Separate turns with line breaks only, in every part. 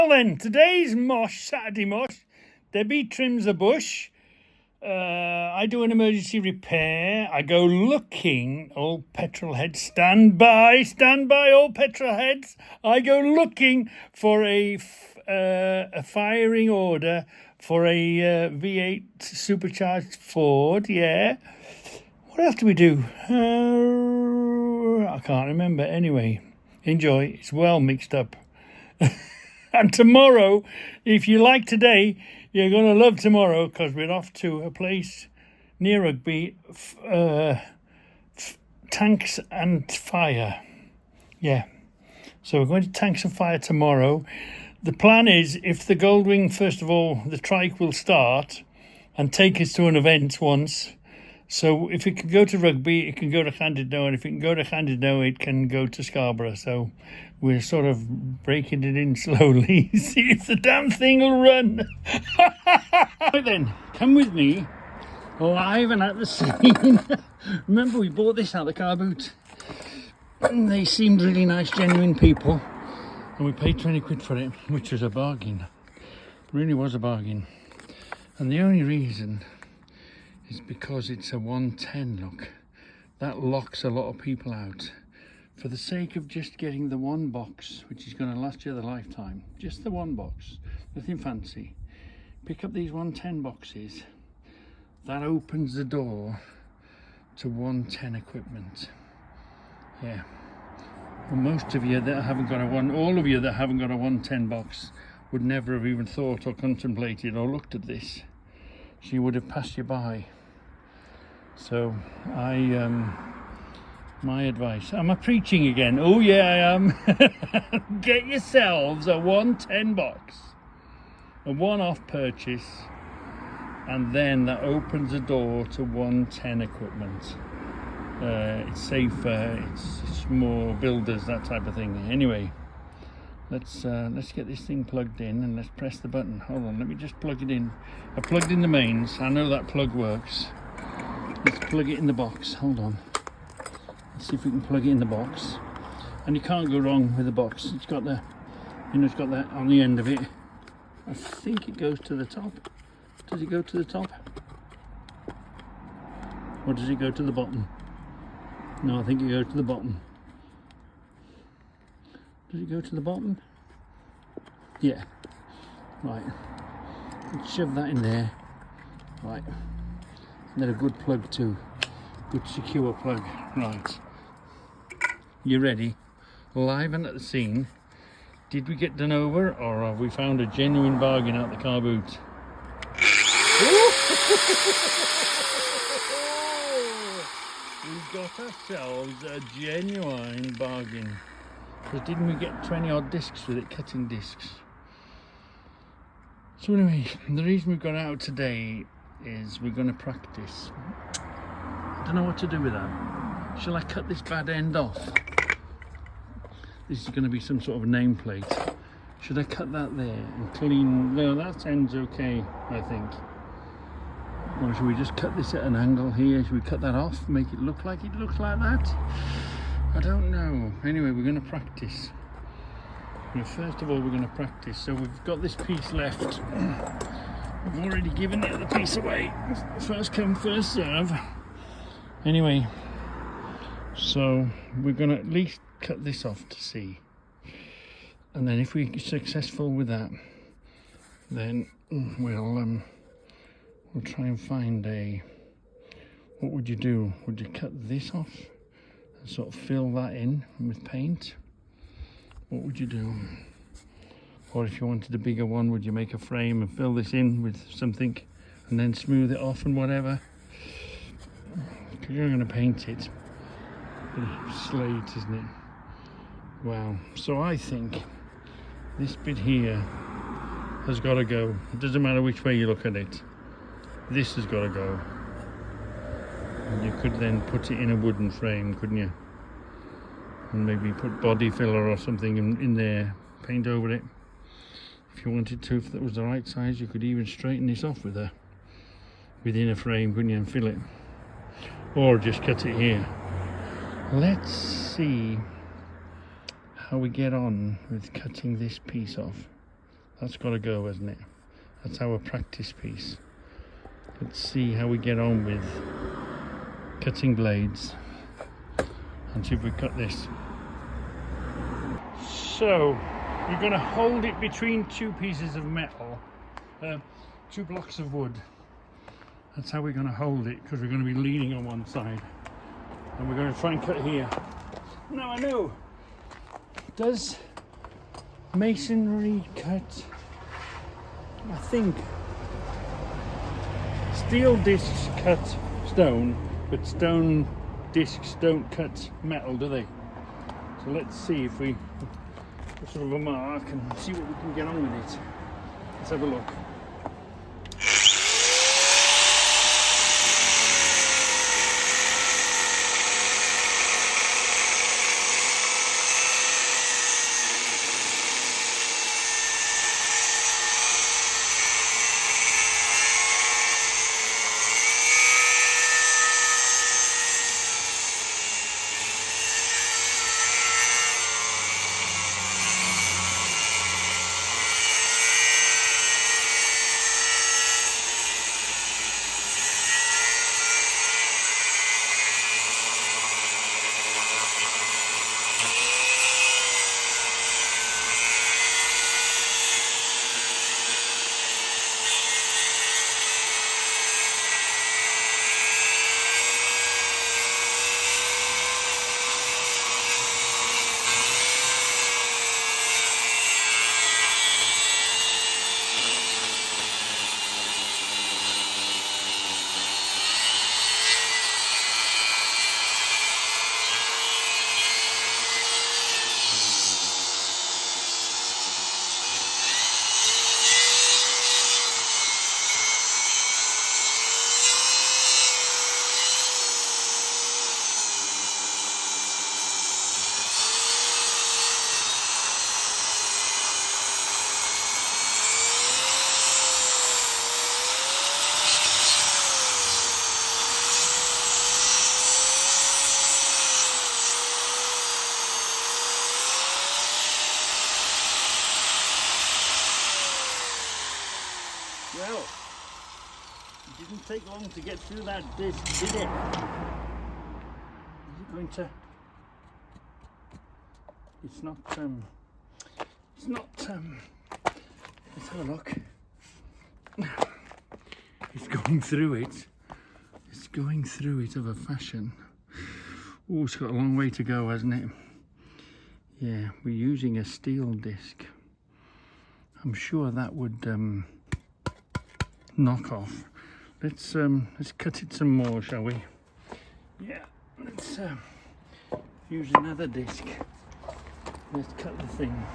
Well then, today's mosh, Saturday mosh. Debbie trims a bush. I do an emergency repair. I go looking. All petrol heads, stand by, all petrol heads. I go looking for a firing order for a V8 supercharged Ford. Yeah. What else do we do? I can't remember. Anyway, enjoy. It's well mixed up. And tomorrow, if you like today, you're going to love tomorrow, because we're off to a place near Rugby, Tanks and Fire. Yeah. So we're going to Tanks and Fire tomorrow. The plan is, if the Goldwing, first of all, the trike will start and take us to an event once. So if it can go to Rugby, it can go to Llandudno, and if it can go to Llandudno, it can go to Scarborough. So we're sort of breaking it in slowly. See if the damn thing will run. Right then, come with me, live and at the scene. Remember, we bought this out of the car boot. They seemed really nice, genuine people. And we paid 20 quid for it, which was a bargain. Really was a bargain. And the only reason is because it's a 110 look. That locks a lot of people out. For the sake of just getting the one box, which is going to last you the lifetime, just the one box, nothing fancy. Pick up these 110 boxes. That opens the door to 110 equipment. Yeah. Well, most of you that haven't got all of you that haven't got a 110 box would never have even thought or contemplated or looked at this. She would have passed you by. So my advice, am I preaching again? Oh yeah, I am. Get yourselves a 110 box, a one-off purchase, and then that opens the door to 110 equipment. It's safer, it's more builders, that type of thing. Anyway, let's get this thing plugged in and let's press the button. Hold on, let me just plug it in. I plugged in the mains. I know that plug works. Let's plug it in the box. Hold on. Let's see if we can plug it in the box. And you can't go wrong with the box. It's got the, it's got that on the end of it. I think it goes to the top. Does it go to the top? Or does it go to the bottom? No, I think it goes to the bottom. Does it go to the bottom? Yeah. Right. Let's shove that in there. Right. And then a good plug too. Good secure plug. Right. You ready? Live and at the scene. Did we get done over, or have we found a genuine bargain out the car boot? We've got ourselves a genuine bargain. Because didn't we get 20 odd discs with it, cutting discs? So anyway, the reason we've gone out today is we're going to practice. I don't know what to do with that. Shall I cut this bad end off? This is going to be some sort of nameplate. Should I cut that there and clean? No, that end's okay, I think. Or should we just cut this at an angle here? Should we cut that off, make it look like that? I don't know. Anyway, we're going to practice. First of all, we're going to practice. So we've got this piece left. I've already given the other piece away. First come, first serve. Anyway, so we're going to at least cut this off to see. And then if we're successful with that, then we'll try and find what would you do? Would you cut this off and sort of fill that in with paint? What would you do? Or if you wanted a bigger one, would you make a frame and fill this in with something and then smooth it off and whatever? Because you're going to paint it. Slate, isn't it? Wow. So I think this bit here has got to go. It doesn't matter which way you look at it. This has got to go. And you could then put it in a wooden frame, couldn't you? And maybe put body filler or something in there, paint over it. If you wanted to, if that was the right size, you could even straighten this off within a frame, couldn't you, and fill it. Or just cut it here. Let's see how we get on with cutting this piece off. That's got to go, hasn't it? That's our practice piece. Let's see how we get on with cutting blades and see if we cut this. So you're going to hold it between two pieces of metal, two blocks of wood. That's how we're going to hold it, because we're going to be leaning on one side, and we're going to try and cut here. Now I know, does masonry cut? I think steel discs cut stone, but stone discs don't cut metal, do they? So let's see if we put sort of a mark and see what we can get on with it. Let's have a look. Well, it didn't take long to get through that disc, did it? Is it going to... It's not, let's have a look. It's going through it. It's going through it of a fashion. Oh, it's got a long way to go, hasn't it? Yeah, we're using a steel disc. I'm sure that would knock off. Let's cut it some more, shall we? Yeah, let's use another disc. Let's cut the thing.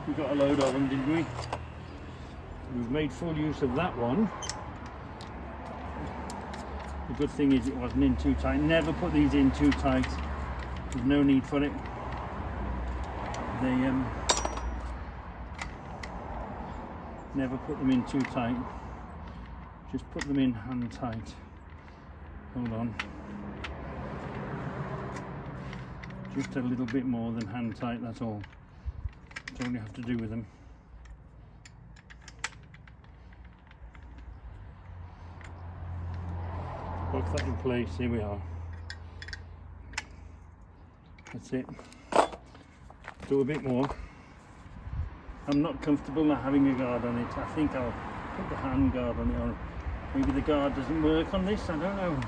We got a load of them, didn't we? We've made full use of that one. The good thing is it wasn't in too tight. Never put these in too tight. There's no need for it. They never put them in too tight. Just put them in hand tight. Hold on. Just a little bit more than hand tight, that's all. That's all you have to do with them. Lock that in place, here we are. That's it. Do a bit more. I'm not comfortable not having a guard on it. I think I'll put the hand guard on it, or maybe the guard doesn't work on this, I don't know.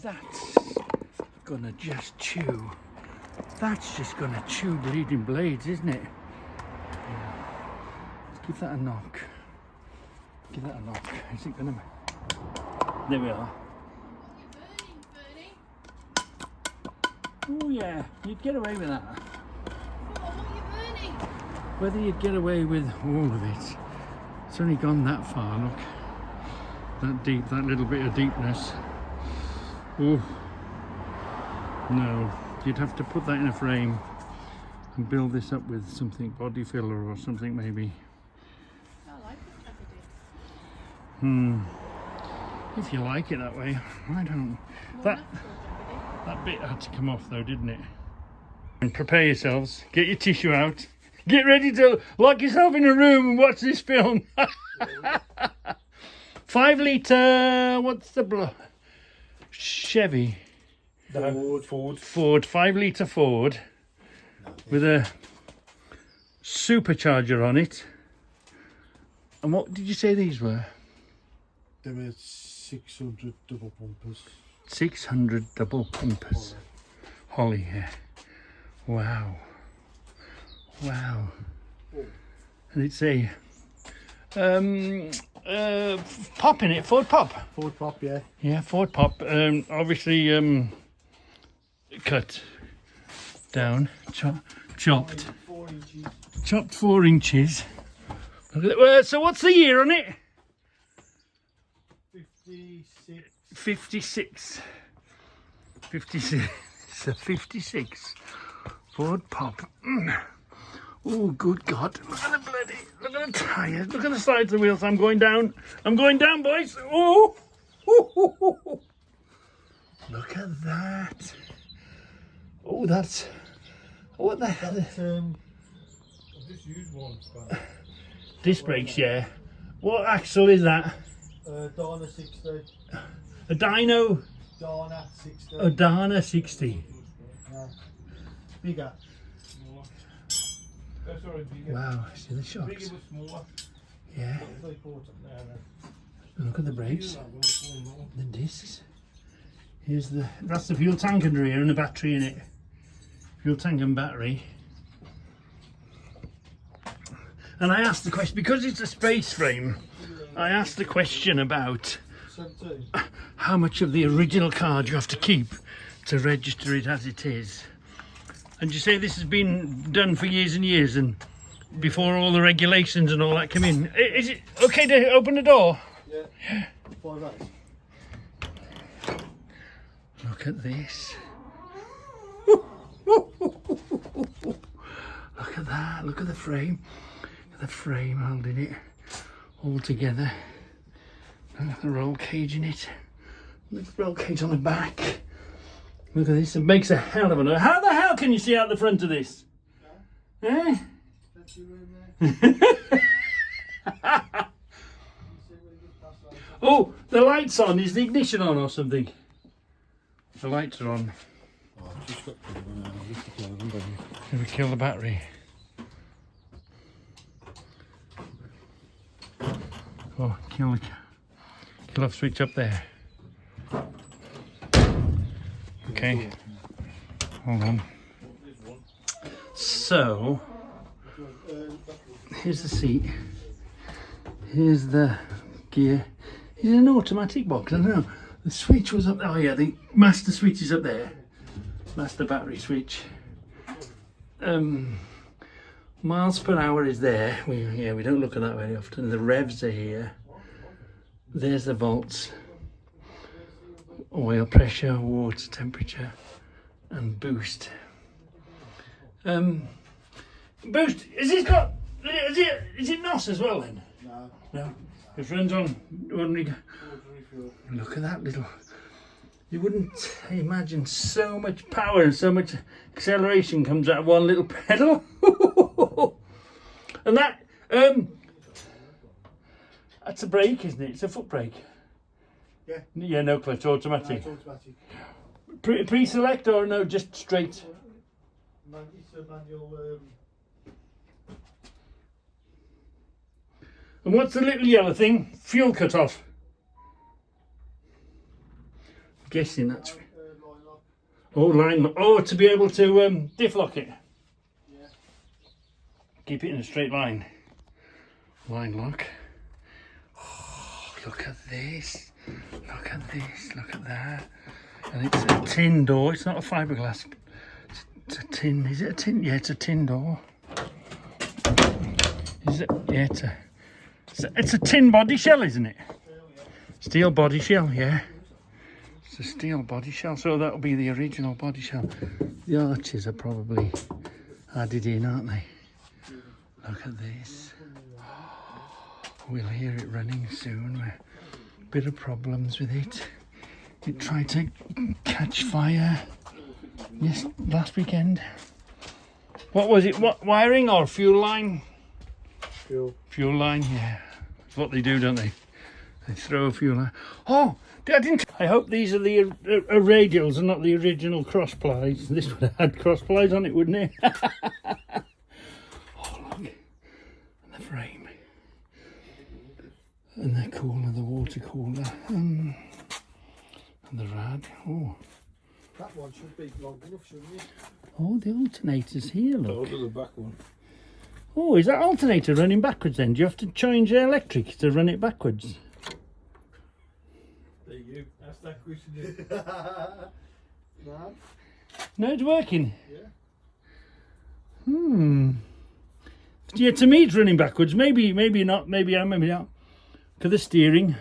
That's gonna just chew. That's just gonna chew bleeding blades, isn't it? Let's give that a knock. Give that a knock. Is it gonna? There we are. Oh yeah, you'd get away with that.
What are you burning?
Whether you'd get away with all of it. It's only gone that far, look. That deep, that little bit of deepness. Oh. No, you'd have to put that in a frame and build this up with something, body filler or something maybe.
I like it,
If you like it that way, I don't. That bit had to come off though, didn't it? And prepare yourselves, get your tissue out, get ready to lock yourself in a room and watch this film. 5 litre, what's the Chevy? Ford, 5 litre Ford with a supercharger on it. And what did you say these were?
They were 600 double pumpers.
600 double pumpers. Holly, yeah. Wow. Wow. And it's a pop in it, Ford pop.
Ford pop, yeah.
Yeah, Ford pop. Obviously cut down, chopped.
4 inches.
Chopped 4 inches. Look at that. So what's the year on it?
56.
56. 56. It's a 56 Ford pop. Oh, good God. Look at the look at the tyres. Look at the sides of the wheels. I'm going down, boys. Oh. Look at that. Oh, that's... What the hell?
I've just used one.
Disc brakes, yeah. What axle is that?
Dana 60.
A dyno?
Dana 60.
A Dana 60.
Bigger.
Wow, see the shocks. Yeah. Look at the brakes. The discs. Here's that's the fuel tank under here and a battery in it. Fuel tank and battery. And I asked the question, because it's a space frame, I asked the question about how much of the original car do you have to keep to register it as it is. And you say this has been done for years and years, and before all the regulations and all that come in. Is it okay to open the door?
Yeah. 5 hours.
Look at this. Look at that. Look at the frame. Look at the frame holding it all together. Look at the roll cage in it. Look at the roll cage on the back. Look at this. It makes a hell of a noise. How the hell can you see out the front of this? Eh? Oh, the light's on. Is the ignition on or something? The lights are on.
Oh, I've just got to kill them.
Can we kill the battery? Oh, kill off switch up there. Okay. Hold on. So, here's the seat. Here's the gear. Is it an automatic box? I don't know. The switch was up there. Oh yeah, the master switch is up there. Master battery switch. Miles per hour is there. We don't look at that very often. The revs are here. There's the volts. Oil pressure, water temperature, and boost. Boost. Is it NOS as well then?
No.
No. It runs on ordinary. Look at that little. You wouldn't imagine so much power and so much acceleration comes out of one little pedal. And that that's a brake, isn't it? It's a foot brake.
Yeah.
Yeah, no clutch, automatic.
No, it's automatic.
Pre-select or no, just straight?
It's a manual.
And what's the little yellow thing? Fuel cut off. I'm guessing that's... Oh, line. Oh, to be able to diff lock it.
Yeah.
Keep it in a straight line. Line lock. Oh, look at this. Look at this. Look at that. And it's a tin door. It's not a fiberglass. It's a tin. Is it a tin? Yeah, it's a tin door. Is it? Yeah, it's a tin body shell, isn't it? Steel body shell, yeah. It's a steel body shell, so that'll be the original body shell. The arches are probably added in, aren't they? Look at this. We'll hear it running soon. Bit of problems with it. It tried to catch fire last weekend. What was it? What, wiring or fuel line? Fuel line, yeah. That's what they do, don't they? They throw a fuel line. Oh, I didn't. I hope these are the radials and not the original cross plies. This would have had cross plies on it, wouldn't it? Oh, look. And the frame. And the cooler, the water cooler. And the rad. Oh.
That one should be long enough, shouldn't it?
Oh, the alternator's here, look.
The back one.
Oh, is that alternator running backwards then? Do you have to change the electric to run it backwards?
There you go. Ask that question. No.
No, it's working.
Yeah.
Yeah, to me it's running backwards. Maybe not. Maybe not. To the steering.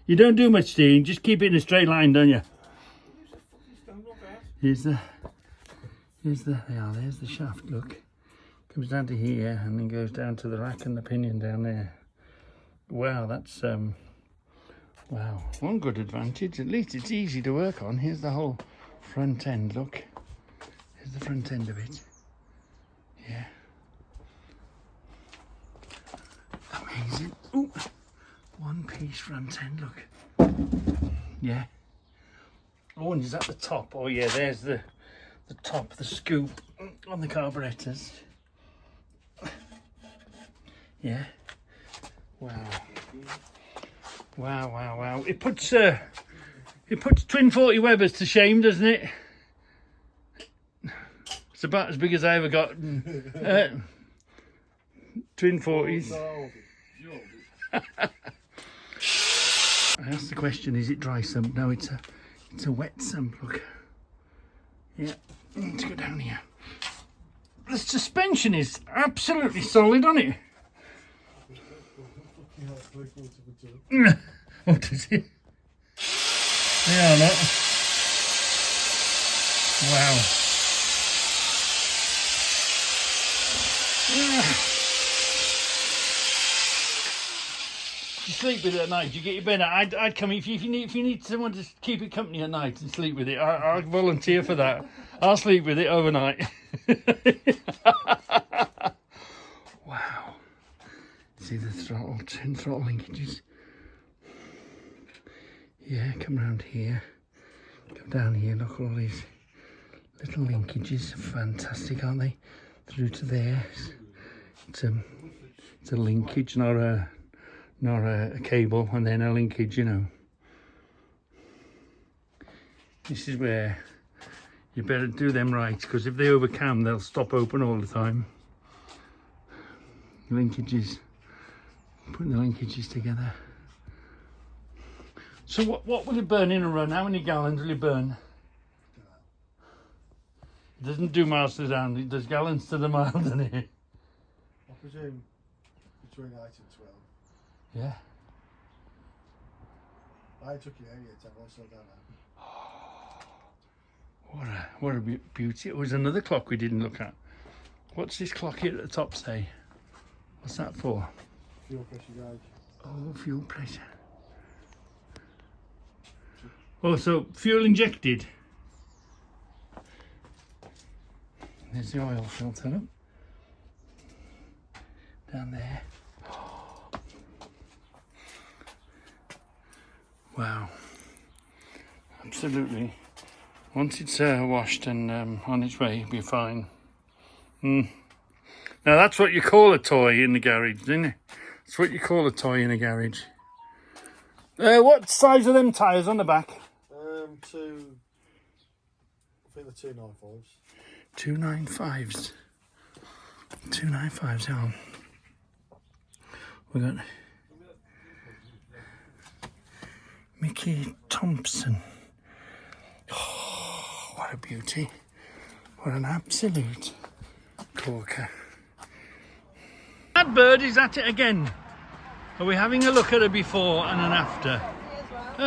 You don't do much steering. Just keep it in a straight line, don't you? There's the, there's the shaft, look. Comes down to here and then goes down to the rack and the pinion down there. Wow, that's, wow. One good advantage, at least it's easy to work on. Here's the whole front end, look. Here's the front end of it. Yeah. Amazing. Ooh, one piece front end, look. Yeah. Oh, and is at the top. Oh yeah, there's the top, the scoop on the carburetors. Yeah. Wow. Wow, wow, wow. It puts twin 40 Webers to shame, doesn't it? It's about as big as I ever got. Twin 40s. I asked the question, is it dry sump? No, it's a wet sump, look. Yeah, let's go down here. The suspension is absolutely solid on it. What is it? Yeah, look. Wow. Yeah. You sleep with it at night. You get your bed. I'd come if you need someone to keep it company at night and sleep with it. I'll volunteer for that. I'll sleep with it overnight. Wow. See the throttle, twin throttle linkages. Yeah, come round here. Come down here. Look, all these little linkages. Fantastic, aren't they? Through to there. It's a linkage, not a cable, and then a linkage, you know. This is where you better do them right, because if they overcam, they'll stop open all the time. Linkages, putting the linkages together. So what will it burn in a run? How many gallons will it burn? It doesn't do miles to the down, it does gallons to the mile, doesn't it?
I presume between 8 and 12.
Yeah.
I took it out yet, I've also done that.
What a beauty. It was another clock we didn't look at. What's this clock here at the top say? What's that for?
Fuel pressure gauge.
Oh, fuel pressure. Oh, so fuel injected. There's the oil filter down there. Wow, absolutely. Once it's washed and on its way, it'll be fine. Now that's what you call a toy in the garage, isn't it? It's what you call a toy in a garage. What size are them tyres on the back?
Two. I think the 295s.
295s. 295s, yeah. We got Mickey Thompson. Oh, what a beauty. What an absolute corker. That bird is at it again. Are we having a look at a before and an after?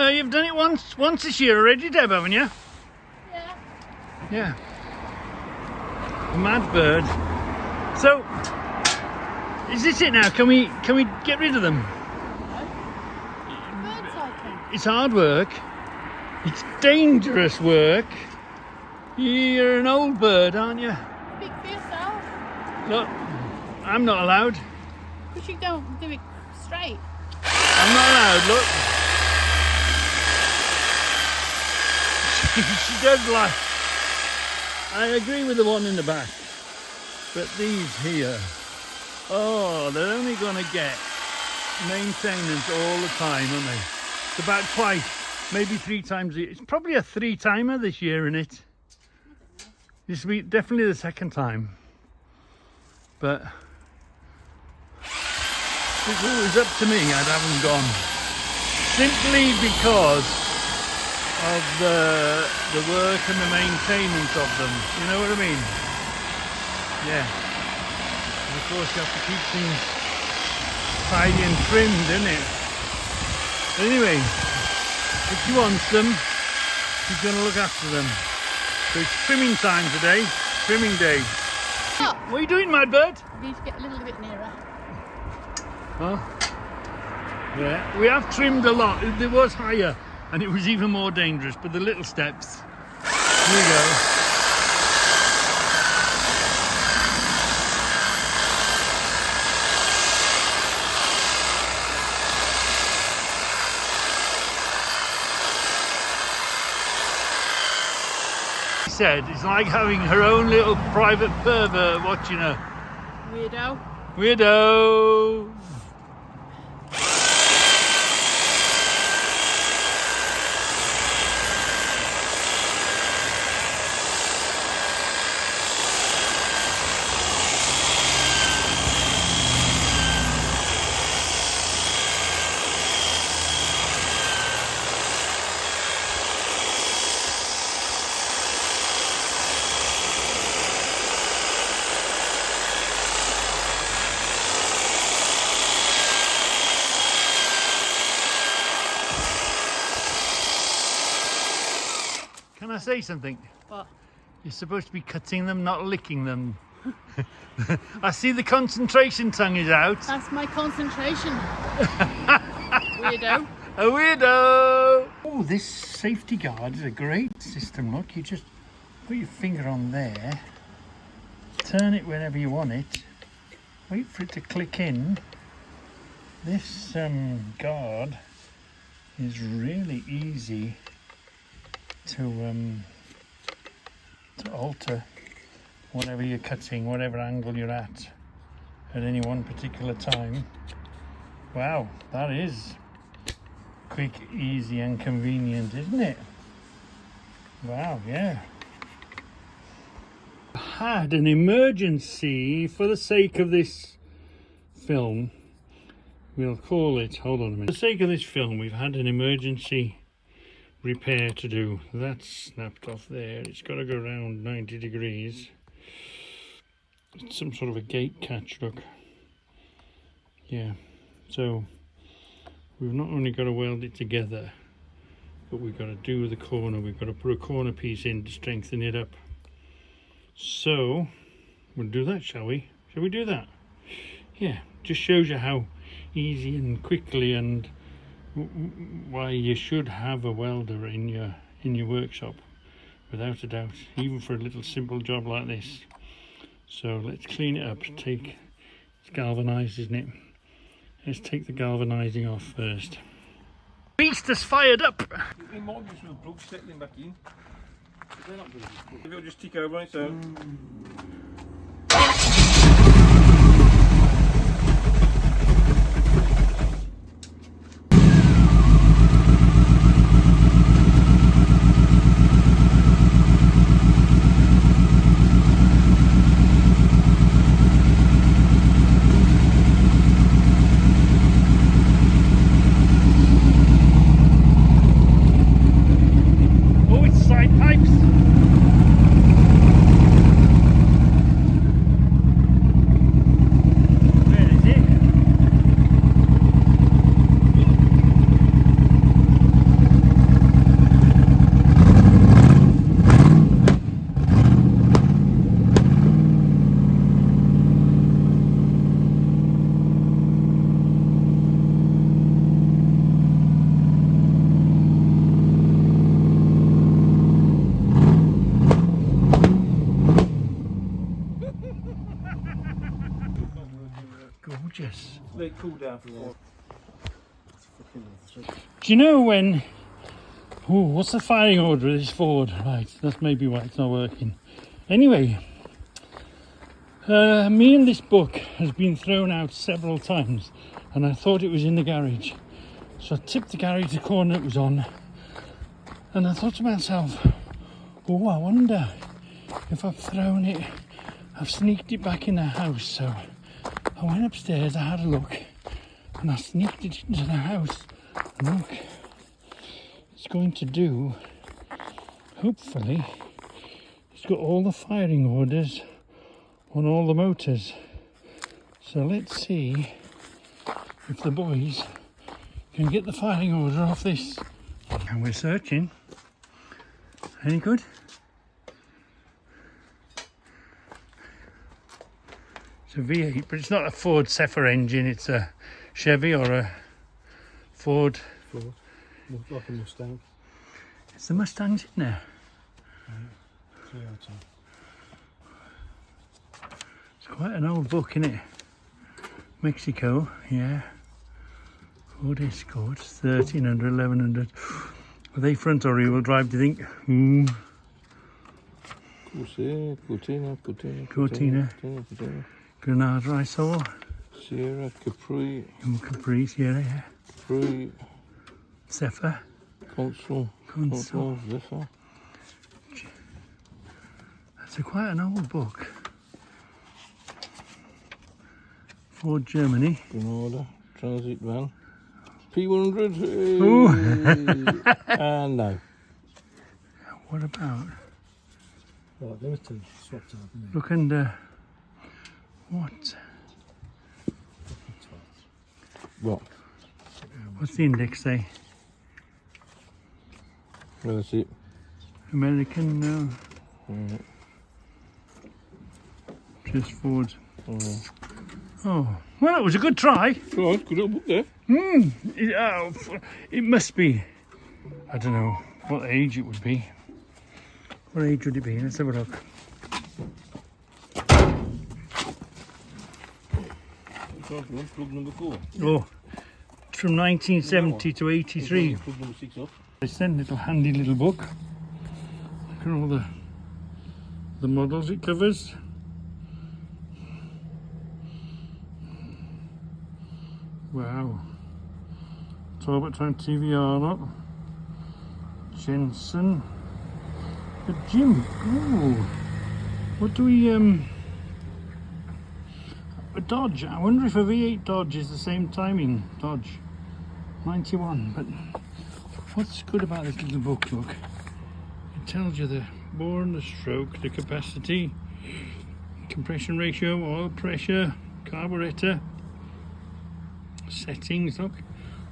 You've done it once this year already, Deb, haven't you?
Yeah.
Yeah. Mad bird. So, is this it now? Can we get rid of them?
Birds cycling.
It's hard work. It's dangerous work. You're an old bird, aren't you?
Speak for yourself.
Look, I'm not allowed.
Because you don't do it straight.
I'm not allowed, look. She does like. I agree with the one in the back. But these here, oh, they're only going to get maintenance all the time, aren't they? It's about twice, maybe 3 times a year. It's probably a 3-timer this year, isn't it? This will be definitely the 2nd time. But if it was up to me, I'd have them gone. Simply because of the work and the maintenance of them. You know what I mean? Yeah. And of course you have to keep things tidy and trimmed, isn't it? Anyway, if she wants them, she's going to look after them. So it's trimming time today. Trimming day.
Oh,
What are you doing, Mad Bird?
you need to get a little bit nearer.
Huh? Yeah, we have trimmed a lot. It was higher and it was even more dangerous, but the little steps. Here we go. Said it's like having her own little private pervert watching her.
Weirdo.
Weirdo. Can I say something?
What?
You're supposed to be cutting them, not licking them. I see the concentration tongue is out.
That's my concentration. Weirdo.
A weirdo! Oh, this safety guard is a great system. Look, you just put your finger on there, turn it wherever you want it, wait for it to click in. This guard is really easy to alter whatever you're cutting, whatever angle you're at any one particular time. Wow, that is quick, easy and convenient, isn't it? Wow, yeah. Had an emergency for the sake of this film. We'll call it, hold on a minute. For the sake of this film, we've had an emergency repair to do. That's snapped off there. It's got to go around 90 degrees. It's some sort of a gate catch, look. Yeah, so we've not only got to weld it together, but we've got to do the corner. We've got to put a corner piece in to strengthen it up. So we'll do that, shall we? Shall we do that? Yeah, just shows you how easy and quickly and why you should have a welder in your workshop, without a doubt, even for a little simple job like this. So let's clean it up. It's galvanized, isn't it? Let's take the galvanizing off first. Beast has fired up.
You might just with the plug settling back in. They're not good. If it'll just tick over on its own.
gorgeous.
Let it cool down for a while.
Do you know when... Oh, what's the firing order of this Ford? Right, that's maybe why it's not working. Anyway, me and this book has been thrown out several times, and I thought it was in the garage. So I tipped the garage the corner it was on, and I thought to myself, oh, I wonder if I've thrown it, I've sneaked it back in the house. So I went upstairs, I had a look, and I sneaked it into the house. And look, it's going to do, hopefully, it's got all the firing orders on all the motors. So let's see if the boys can get the firing order off this. And we're searching. Any good? It's a V8, but it's not a Ford Zephyr engine, it's a Chevy or a Ford.
Ford. Like a Mustang.
It's the Mustangs in there.
Toyota.
It's quite an old book, isn't it? Mexico, yeah. Ford Escort, 1300, 1100. Are they front or rear wheel drive, do you think? Cortina. Granada, I saw.
Sierra, Capri,
Capri, Sierra, yeah.
Capri,
Zephyr.
Consul, Zephyr.
That's quite an old book. Ford Germany.
Granada, Transit Van. P100. And no.
What about?
Right, there was two swapped out, isn't
Look under. What?
What?
What's the index say?
Well, that's it.
American, no.
Mm.
Just Ford. Oh, well, it was a good try.
Right, good little book there.
It must be. I don't know what age it would be. What age would it be? Let's have a look.
Plug number 4.
Oh, it's from 1970 to 83.
Plug number 6 up.
It's a little handy little book. Look at all the models it covers. Wow. Talbot 20 VR, look. Jensen. A Jim. Ooh. What do we, a Dodge. I wonder if a V8 Dodge is the same timing. Dodge. 91. But what's good about this little book, look. It tells you the bore and the stroke, the capacity, compression ratio, oil pressure, carburetor, settings, look,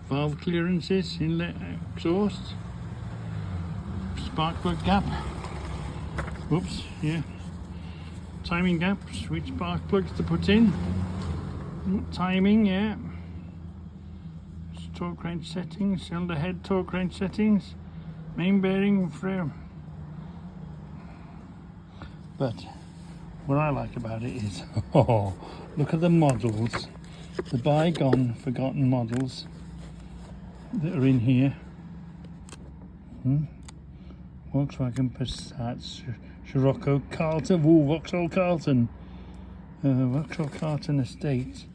valve clearances, inlet exhaust, spark plug gap, whoops, yeah, timing gaps, which spark plugs to put in, timing, yeah, torque wrench settings, cylinder head torque wrench settings, main bearing frame. But what I like about it is, oh, look at the models, the bygone, forgotten models that are in here. Volkswagen Passat, Scirocco, Carlton, Vauxhall Carlton, Vauxhall Carlton Estate.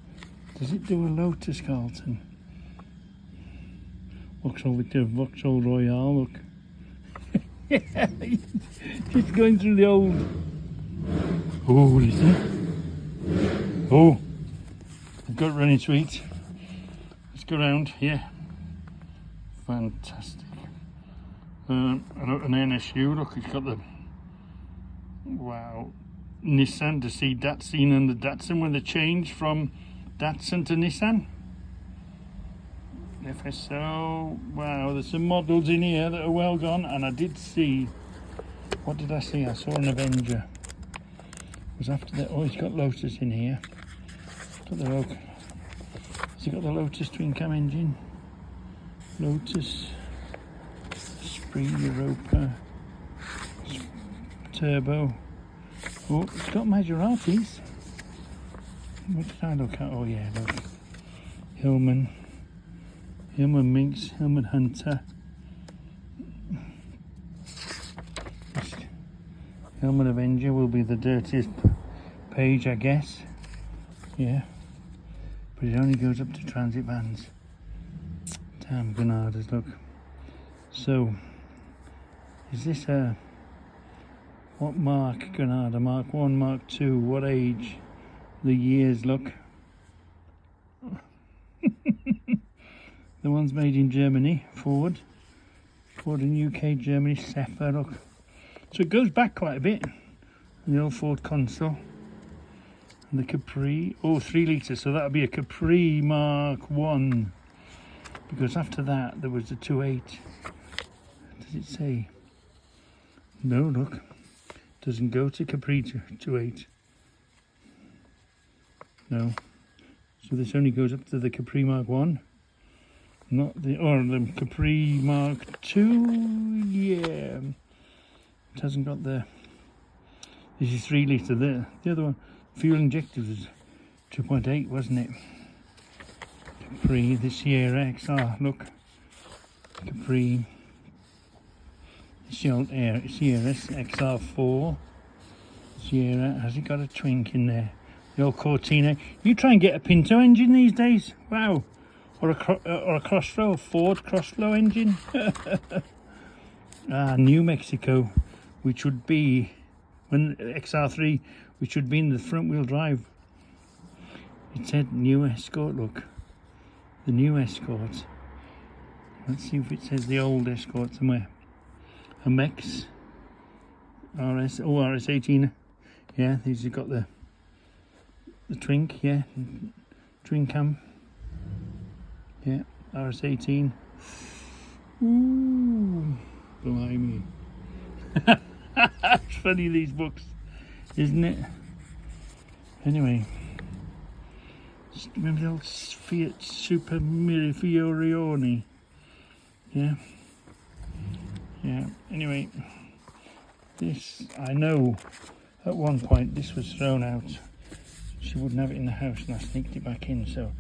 Does it do a Lotus Carlton? Vauxhall Victor, Vauxhall Royale, look. Yeah, it's going through the old. Oh, listen. Oh, I've got running sweet. Let's go round, yeah. Fantastic. An NSU, look, it's got the, wow, Nissan, to see Datsun and the Datsun when they changed from Datsun to Nissan. FSO, wow, there's some models in here that are well gone, and I did see, what did I see? I saw an Avenger. It was after that. Oh, it's got Lotus in here. Got the has it got the Lotus twin cam engine? Lotus, Spree, Europa, Turbo. Oh, it's got Maseratis. What did I look at? Oh yeah, look. Hillman Minx, Hillman Hunter. Hillman Avenger will be the dirtiest page, I guess. Yeah. But it only goes up to transit vans. Damn Granada's, look. So, is this a... what mark Granada? Mark 1, Mark 2, what age? The years, look. The one's made in Germany, Ford in UK, Germany, Sefer, look. So it goes back quite a bit. And the old Ford console. And the Capri, 3 litres, so that'll be a Capri Mark 1. Because after that, there was the 2.8. Does it say? No, look. Doesn't go to Capri 2.8. No. So this only goes up to the Capri Mark 1. Not the, or the Capri Mark 2, yeah. It hasn't got the, this is 3 litre there. The other one, fuel injected was 2.8, wasn't it? Capri, the Sierra XR, look. Capri, Sierra XR4. Sierra, has it got a twink in there? The old Cortina. You try and get a Pinto engine these days, wow. Or a Crossflow, a Ford Crossflow engine. New Mexico, which would be, when XR3, which would be in the front wheel drive. It said new Escort, look. The new Escort. Let's see if it says the old Escort somewhere. A Mex. RS18. Yeah, these have got the twink, yeah. Twin cam. Yeah, RS18. Ooh, blimey. It's funny, these books, isn't it? Anyway, remember the old Fiat Super Mirafiorione? Yeah. Yeah, anyway, this, I know at one point this was thrown out. She wouldn't have it in the house and I sneaked it back in, so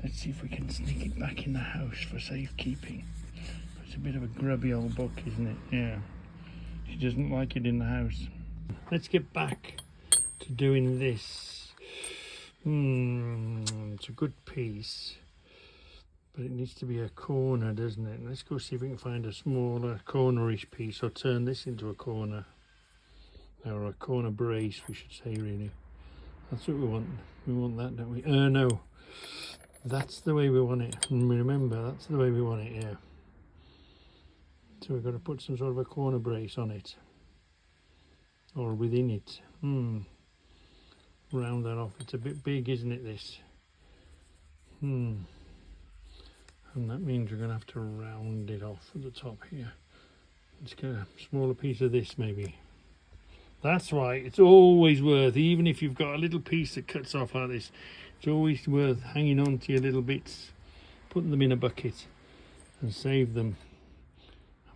let's see if we can sneak it back in the house for safekeeping. It's a bit of a grubby old book, isn't it? Yeah. She doesn't like it in the house. Let's get back to doing this. It's a good piece, but it needs to be a corner, doesn't it? Let's go see if we can find a smaller cornerish piece, or turn this into a corner. Or a corner brace, we should say, really. That's what we want. We want that, don't we? No. That's the way we want it. And remember, that's the way we want it, yeah. So we've got to put some sort of a corner brace on it. Or within it. Round that off. It's a bit big, isn't it, this? And that means we're going to have to round it off at the top here. Let's get a smaller piece of this, maybe. That's right, it's always worth, even if you've got a little piece that cuts off like this, it's always worth hanging on to your little bits, putting them in a bucket and save them.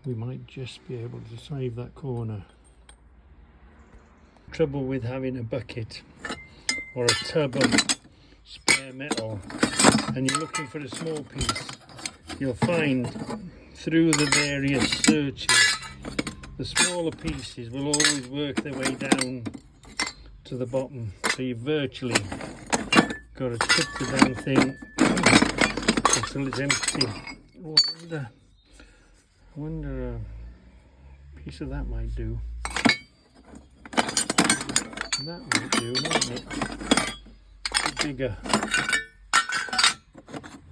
We might just be able to save that corner. Trouble with having a bucket or a tub of spare metal and you're looking for a small piece, you'll find through the various searches the smaller pieces will always work their way down to the bottom, so you virtually got to tip the damn thing until it's empty. Oh, I wonder a piece of that might do. That might do, mightn't it? A bit bigger.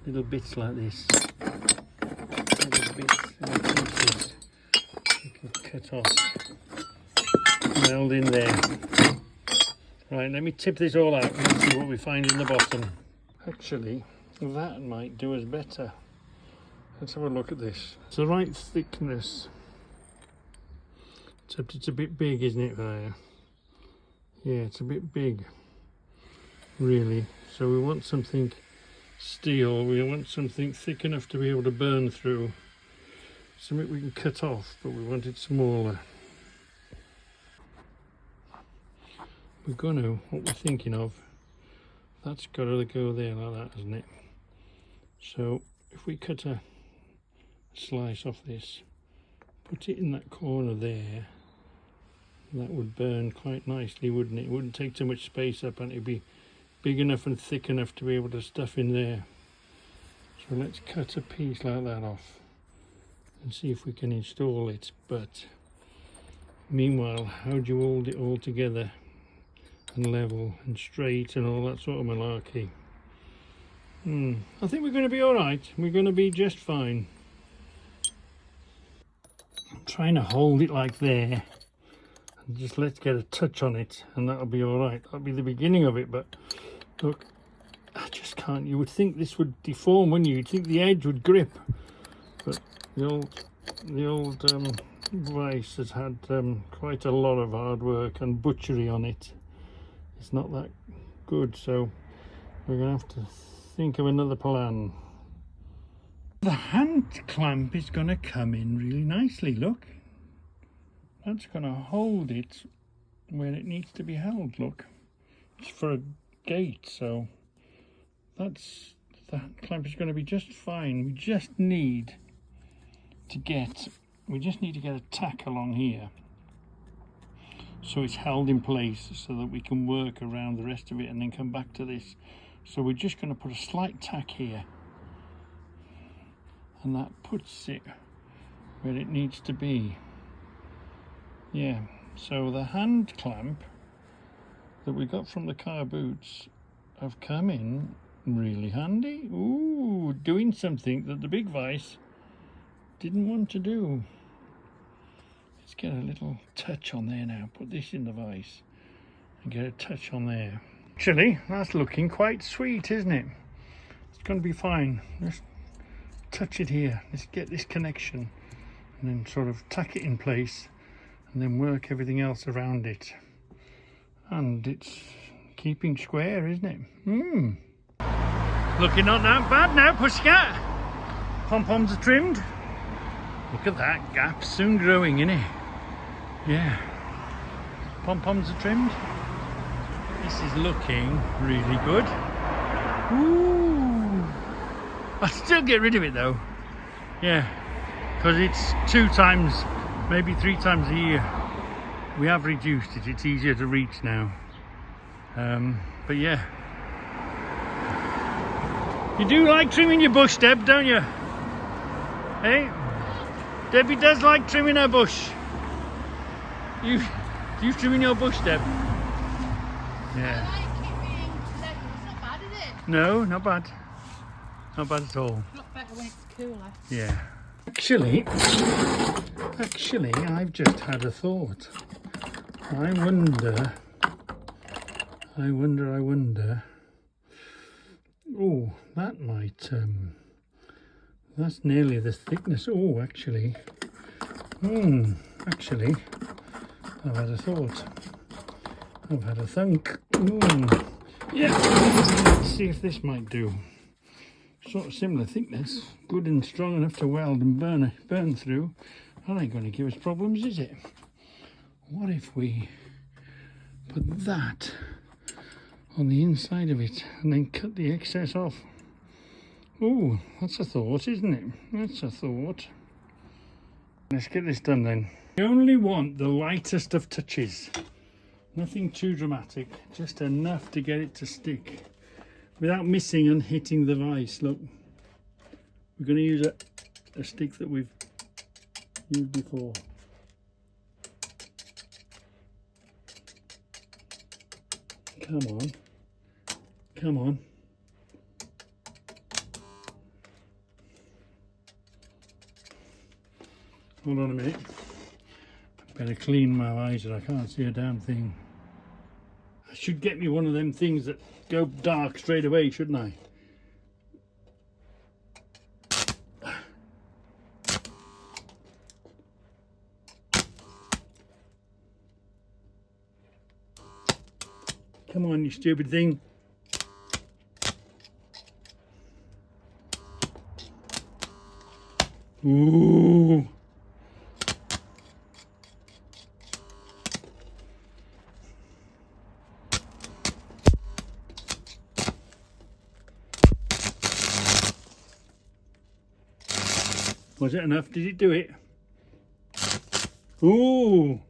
Little bits like this. Little bits, little pieces. Cut off, meld in there. Right, let me tip this all out and see what we find in the bottom. Actually, that might do us better. Let's have a look at this. It's the right thickness, except it's a bit big, isn't it, there? Yeah, it's a bit big, really. So we want something steel, we want something thick enough to be able to burn through. Something we can cut off, but we want it smaller. We're going to, what we're thinking of, that's got to go there like that, hasn't it? So if we cut a slice off this, put it in that corner there, that would burn quite nicely, wouldn't it? It wouldn't take too much space up, and it'd be big enough and thick enough to be able to stuff in there. So let's cut a piece like that off and see if we can install it. But meanwhile, how do you hold it all together and level and straight and all that sort of malarkey? I think we're going to be all right. We're going to be just fine. I'm trying to hold it like there and just let's get a touch on it, and that'll be all right. That'll be the beginning of it. But look, I just can't. You would think this would deform, wouldn't you? You'd think the edge would grip, but the old vice has had quite a lot of hard work and butchery on it. It's not that good, so we're gonna have to think of another plan. The hand clamp is gonna come in really nicely. Look, that's gonna hold it where it needs to be held. Look, it's for a gate, so the hand clamp is going to be just fine. We just need to get a tack along here so it's held in place, so that we can work around the rest of it and then come back to this. So we're just going to put a slight tack here, and that puts it where it needs to be. Yeah, so the hand clamp that we got from the car boots have come in really handy. Ooh, doing something that the big vice didn't want to do. Let's get a little touch on there now. Put this in the vice and get a touch on there. Actually, that's looking quite sweet, isn't it? It's going to be fine. Just touch it here. Let's get this connection and then sort of tuck it in place and then work everything else around it. And it's keeping square, isn't it? Looking not that bad now, pussycat. Pom-poms are trimmed. Look at that gap, soon growing, innit? Yeah. Pom-poms are trimmed. This is looking really good. Ooh. I'll still get rid of it though. Yeah, because it's 2 times, maybe 3 times a year. We have reduced it, it's easier to reach now. But yeah. You do like trimming your bush, Deb, don't you? Hey? Debbie does like trimming her bush. You trimming your bush, Deb? Yeah.
I like it being level. It's not bad, is it?
No, not bad. Not bad at all.
A lot better when it's cooler.
Yeah. Actually, I've just had a thought. I wonder. Oh, that might, that's nearly the thickness. Oh, actually, I've had a thought. I've had a think. Yeah, let's see if this might do. Sort of similar thickness, good and strong enough to weld and burn through. That ain't going to give us problems, is it? What if we put that on the inside of it and then cut the excess off? Oh, that's a thought, isn't it? That's a thought. Let's get this done then. I only want the lightest of touches. Nothing too dramatic, just enough to get it to stick without missing and hitting the vise. Look, we're going to use a stick that we've used before. Come on. Hold on a minute. Better clean my visor, I can't see a damn thing. I should get me one of them things that go dark straight away, shouldn't I? Come on, you stupid thing. Ooh. Was it enough? Did it do it? Ooh!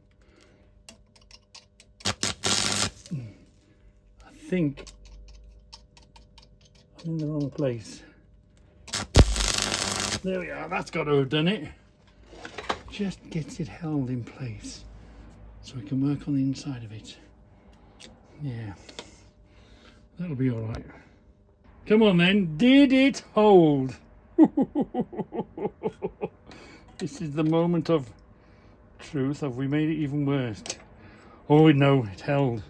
I think I'm in the wrong place. There we are, that's got to have done it. Just gets it held in place so we can work on the inside of it. Yeah, that'll be all right. Come on then, did it hold? This is the moment of truth. Have we made it even worse? Oh no, it held.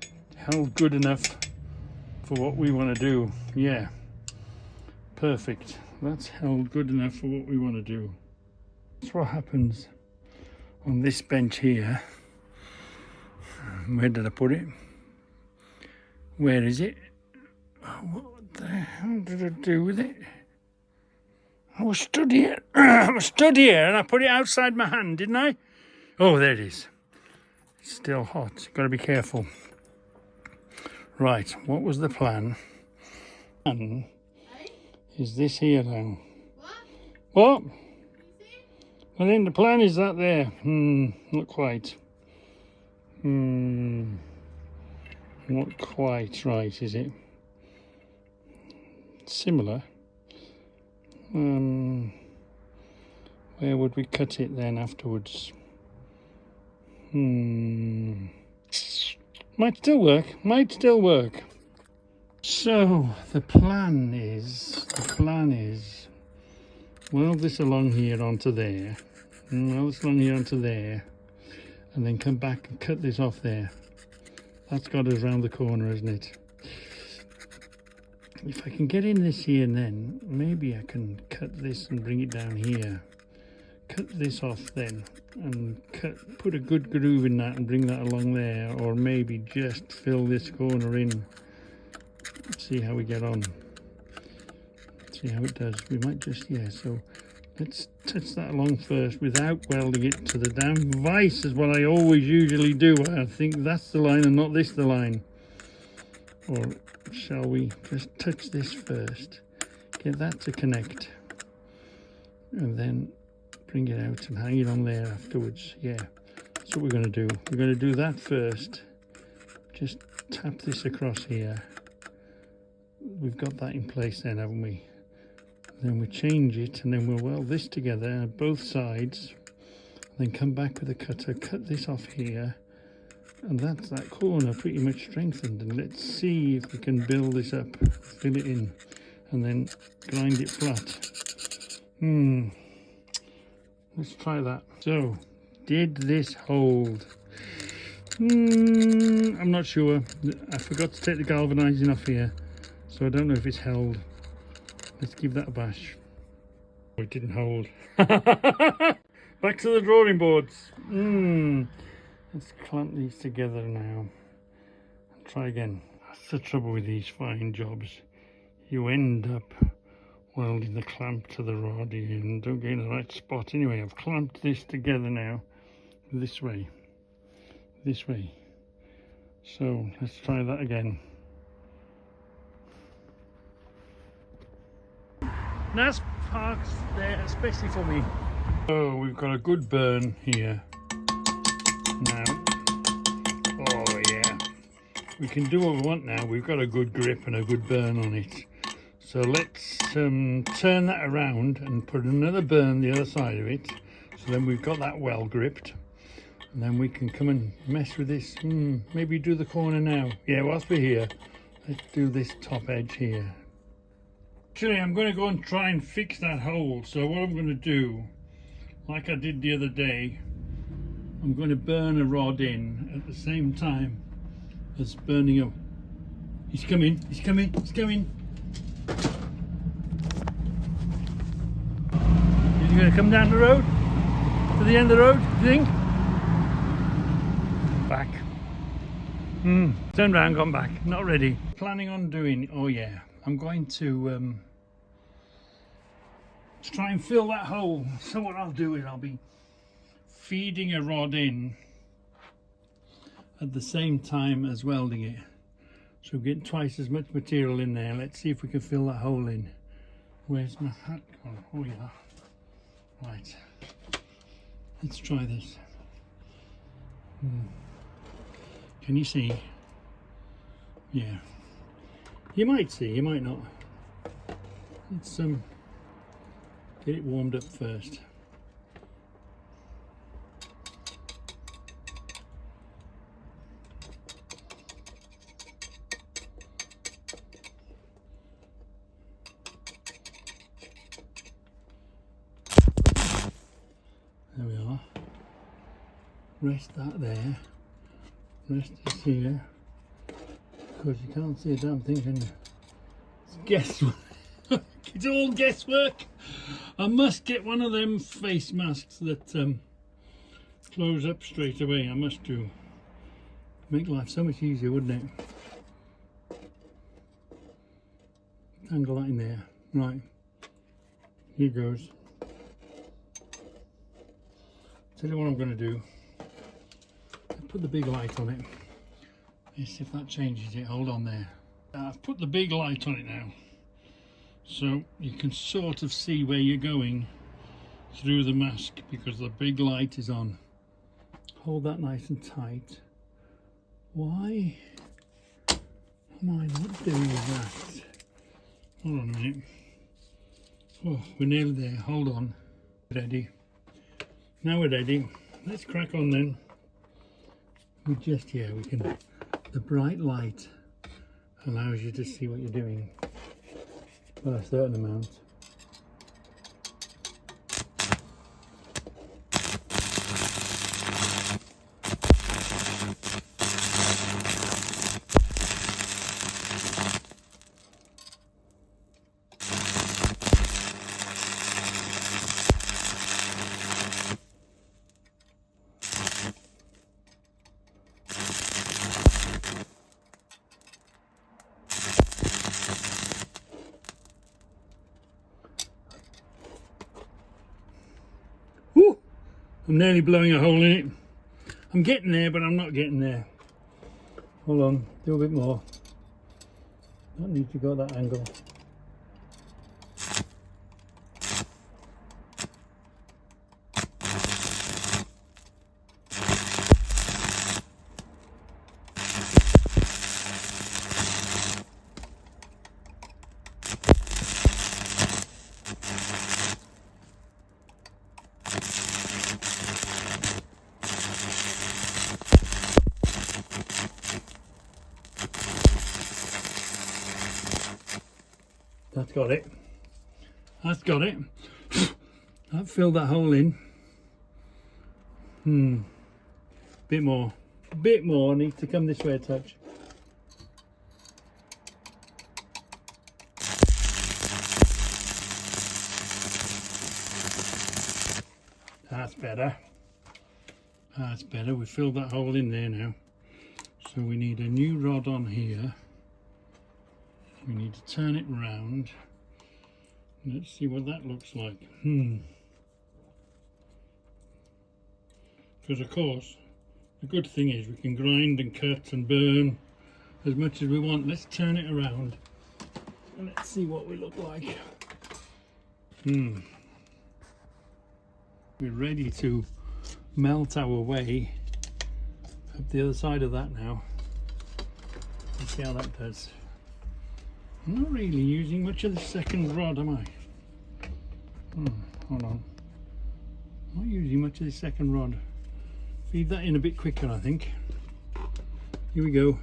It held good enough for what we want to do. Yeah, perfect. That's held good enough for what we want to do. That's what happens on this bench here. Where did I put it? Where is it? What the hell did I do with it? I was stood here. I was stood here and I put it outside my hand, didn't I? Oh, there it is. It's still hot. Got to be careful. Right, what was the plan? And is this here now? What? I think the plan is that there. Not quite. Not quite right, is it? Similar. Where would we cut it then afterwards? Might still work. So the plan is weld this along here onto there, weld this along here onto there, and then come back and cut this off there. That's got us round the corner, isn't it? If I can get in this here, and then maybe I can cut this and bring it down here. Cut this off then, and put a good groove in that and bring that along there, or maybe just fill this corner in. See how we get on. See how it does. We might just, yeah, so let's touch that along first without welding it to the damn vise, is what I always usually do. I think that's the line and not this the line. Or shall we just touch this first, get that to connect, and then bring it out and hang it on there afterwards. Yeah, that's what we're going to do. We're going to do that first. Just tap this across here. We've got that in place then, haven't we? Then we change it, and then we'll weld this together on both sides, then come back with a cutter, cut this off here, and that's that corner pretty much strengthened. And let's see if we can build this up, fill it in, and then grind it flat. Let's try that. So, did this hold? I'm not sure. I forgot to take the galvanizing off here, so I don't know if it's held. Let's give that a bash. Oh, it didn't hold. Back to the drawing boards. Let's clamp these together now and try again. That's the trouble with these fine jobs. You end up welding the clamp to the rod and don't get in the right spot. Anyway, I've clamped this together now this way. So let's try that again. Nice parks there, especially for me. Oh, we've got a good burn here now. Oh yeah, we can do what we want now. We've got a good grip and a good burn on it. So let's turn that around and put another burn the other side of it. So then we've got that well gripped, and then we can come and mess with this. Maybe do the corner now. Yeah, whilst we're here, let's do this top edge here. Actually, I'm going to go and try and fix that hole. So what I'm going to do, like I did the other day, I'm going to burn a rod in at the same time as burning up. He's coming. Is he going to come down the road? To the end of the road, do you think? Back. Turned around, gone back. Not ready. Planning on doing, oh yeah, I'm going to try and fill that hole. So what I'll do is I'll be feeding a rod in at the same time as welding it. So we're getting twice as much material in there. Let's see if we can fill that hole in. Where's my hat gone? Oh yeah. Right, let's try this. Can you see? Yeah, you might see, you might not. Let's get it warmed up first. There we are. Rest that there. Rest this here. Because you can't see a damn thing, can you? It's guesswork. It's all guesswork. I must get one of them face masks that close up straight away. I must do. Make life so much easier, wouldn't it? Tangle that in there. Right. Here goes. Tell you what I'm going to do. Put the big light on it. Let's see if that changes it. Hold on there. I've put the big light on it now, so you can sort of see where you're going through the mask because the big light is on. Hold that nice and tight. Why am I not doing that? Hold on a minute. Oh, we're nearly there. Hold on. Ready. Now we're ready. Let's crack on then. We can. The bright light allows you to see what you're doing by a certain amount. Woo! I'm nearly blowing a hole in it. I'm getting there, but I'm not getting there. Hold on, do a bit more. Don't need to go that angle. That's got it. That's got it. That filled that hole in. Bit more. Bit more. Needs to come this way a touch. That's better. That's better. We filled that hole in there now. So we need a new rod on here. We need to turn it round. Let's see what that looks like. Because of course, the good thing is we can grind and cut and burn as much as we want. Let's turn it around and let's see what we look like. We're ready to melt our way up the other side of that now. Let's see how that does. I'm not really using much of the second rod, am I? Hold on. I'm not using much of the second rod. Feed that in a bit quicker, I think. Here we go.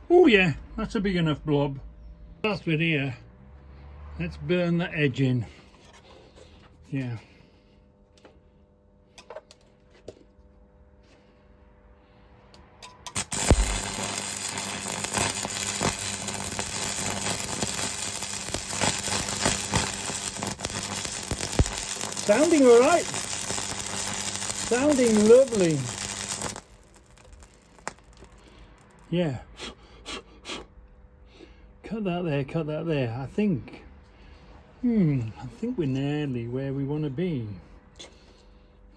Oh yeah, that's a big enough blob. Last bit here, let's burn the edge in. Yeah. Sounding all right. Sounding lovely. Yeah. Cut that there, cut that there. I think we're nearly where we want to be.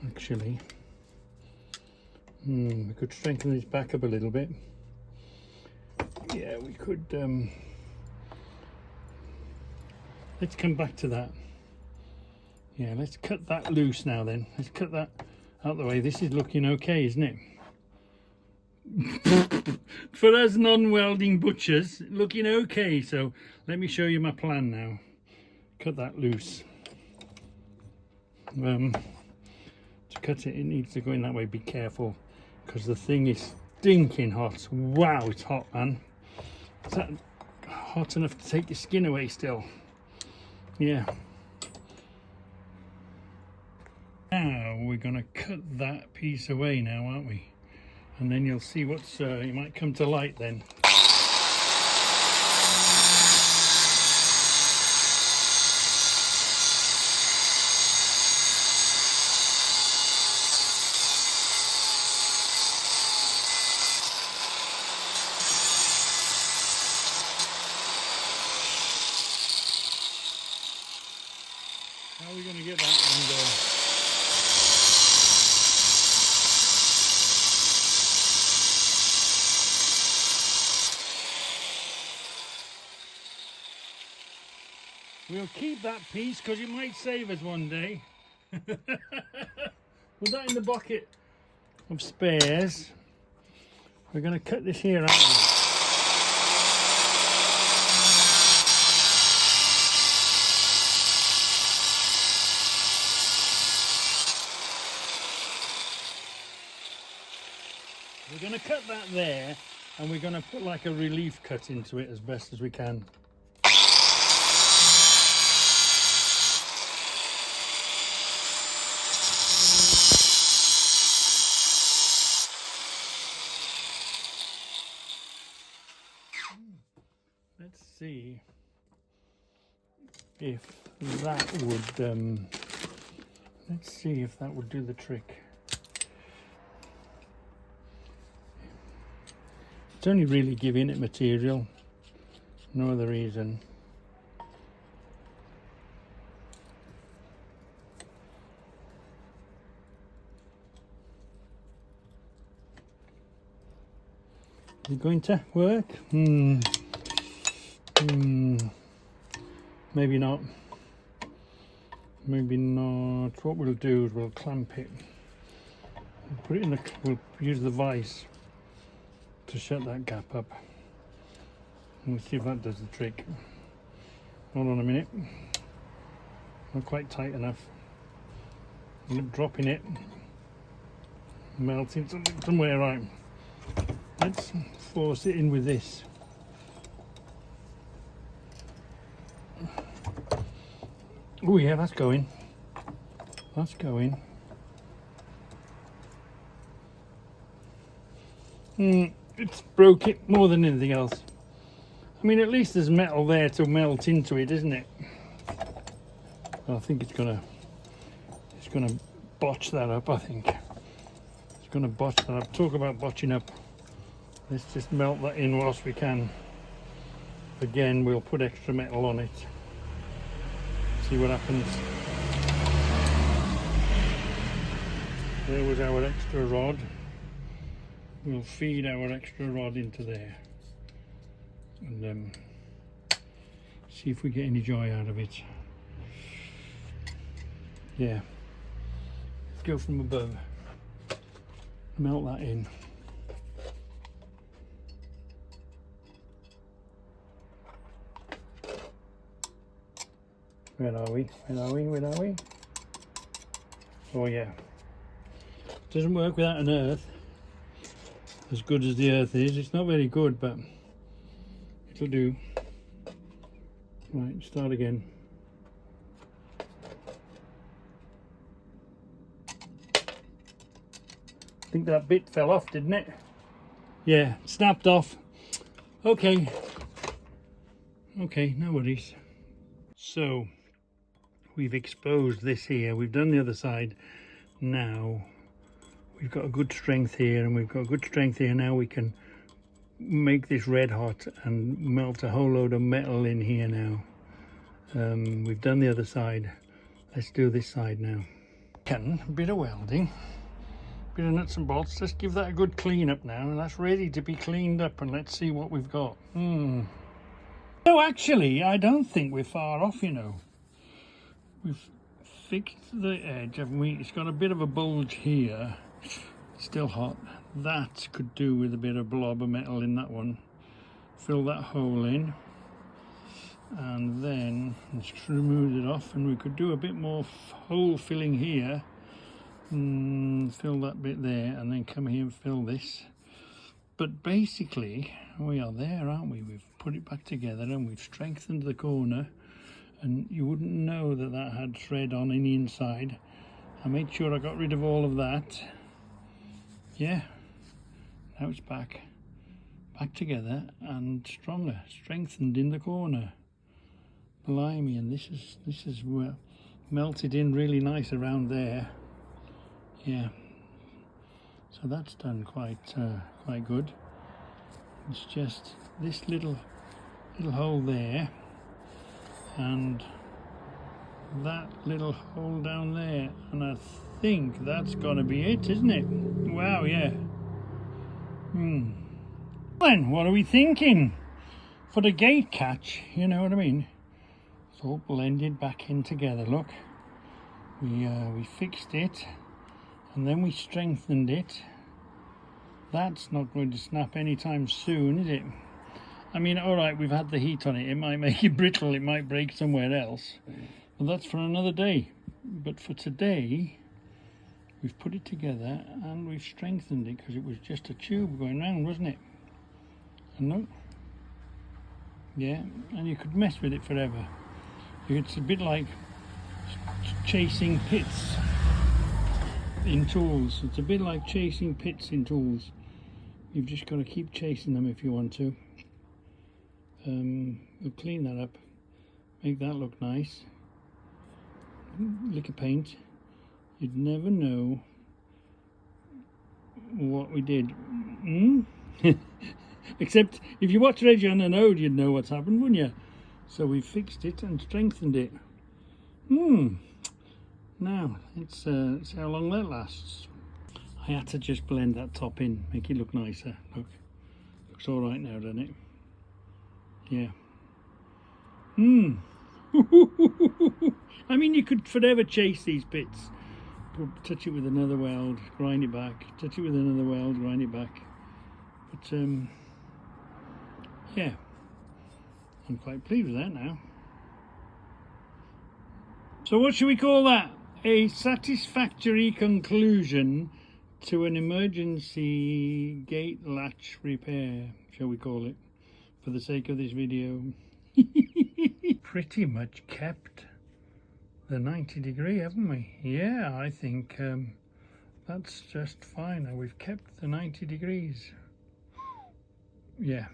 Actually. We could strengthen this back up a little bit. Yeah, we could let's come back to that. Yeah, let's cut that loose now then. Let's cut that out the way. This is looking okay, isn't it? For us non-welding butchers, looking okay. So let me show you my plan now. Cut that loose. To cut it, it needs to go in that way. Be careful, because the thing is stinking hot. Wow, it's hot, man. Is that hot enough to take your skin away still? Yeah. Now we're going to cut that piece away now, aren't we? And then you'll see what's, you might come to light then. How are we going to get that one We'll keep that piece because it might save us one day. Put that in the bucket of spares. We're going to cut this here out. We're going to cut that there, and we're going to put like a relief cut into it as best as we can. Let's see if that would let's see if that would do the trick. It's only really giving it material, no other reason. Is it going to work? Maybe not. Maybe not. What we'll do is we'll clamp it. We'll put it in the. We'll use the vise to shut that gap up. And we'll see if that does the trick. Hold on a minute. Not quite tight enough. I'm dropping it. Melting somewhere right. Let's force it in with this. Oh yeah, that's going. That's going. It's broke it more than anything else. I mean, at least there's metal there to melt into it, isn't it? I think it's gonna botch that up. I think it's gonna botch that up. Talk about botching up. Let's just melt that in whilst we can. Again, we'll put extra metal on it. See what happens. There was our extra rod. We'll feed our extra rod into there and see if we get any joy out of it. Yeah, let's go from above. Melt that in. Where are we? Where are we? Where are we? Oh yeah. Doesn't work without an earth. As good as the earth is, it's not very good, but it'll do. Right, start again. I think that bit fell off, didn't it? Yeah, snapped off. Okay. Okay, no worries. So, we've exposed this here. We've done the other side. Now, we've got a good strength here, and we've got a good strength here. Now we can make this red hot and melt a whole load of metal in here now. We've done the other side. Let's do this side now. A bit of welding, bit of nuts and bolts. Let's give that a good clean up now, and that's ready to be cleaned up, and let's see what we've got. So actually, I don't think we're far off, you know. We've fixed the edge, haven't we? It's got a bit of a bulge here, still hot. That could do with a bit of blob of metal in that one. Fill that hole in, and then just remove it off, and we could do a bit more hole filling here. Fill that bit there, and then come here and fill this. But basically, we are there, aren't we? We've put it back together, and we've strengthened the corner, and you wouldn't know that that had thread on in the inside. I made sure I got rid of all of that. Yeah, now it's back together and stronger, strengthened in the corner. Blimey, and this is well melted in really nice around there. Yeah, so that's done quite good. It's just this little hole there, and that little hole down there, and I think that's gonna be it, isn't it? Wow, yeah. Then what are we thinking for the gate catch? You know what I mean? It's all blended back in together. Look, we fixed it, and then we strengthened it. That's not going to snap anytime soon, is it? I mean, all right, we've had the heat on it. It might make it brittle. It might break somewhere else. But that's for another day. But for today, we've put it together and we've strengthened it, because it was just a tube going round, wasn't it? And look. Yeah, and you could mess with it forever. It's a bit like chasing pits in tools. It's a bit like chasing pits in tools. You've just got to keep chasing them if you want to. We'll clean that up, make that look nice. Lick of paint. You'd never know what we did. Except if you watch Reggie on an Ode, you'd know what's happened, wouldn't you? So we fixed it and strengthened it. Now, let's see how long that lasts. I had to just blend that top in, make it look nicer. Look, looks all right now, doesn't it? Yeah. I mean, you could forever chase these bits. Touch it with another weld, grind it back. Touch it with another weld, grind it back. But, yeah. I'm quite pleased with that now. So what should we call that? A satisfactory conclusion to an emergency gate latch repair, shall we call it, for the sake of this video. Pretty much kept the 90 degree, haven't we? Yeah, I think that's just fine. Now we've kept the 90 degrees. Yeah,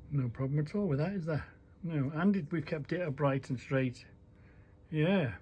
no problem at all with that, is there? No, and we've kept it upright and straight. Yeah.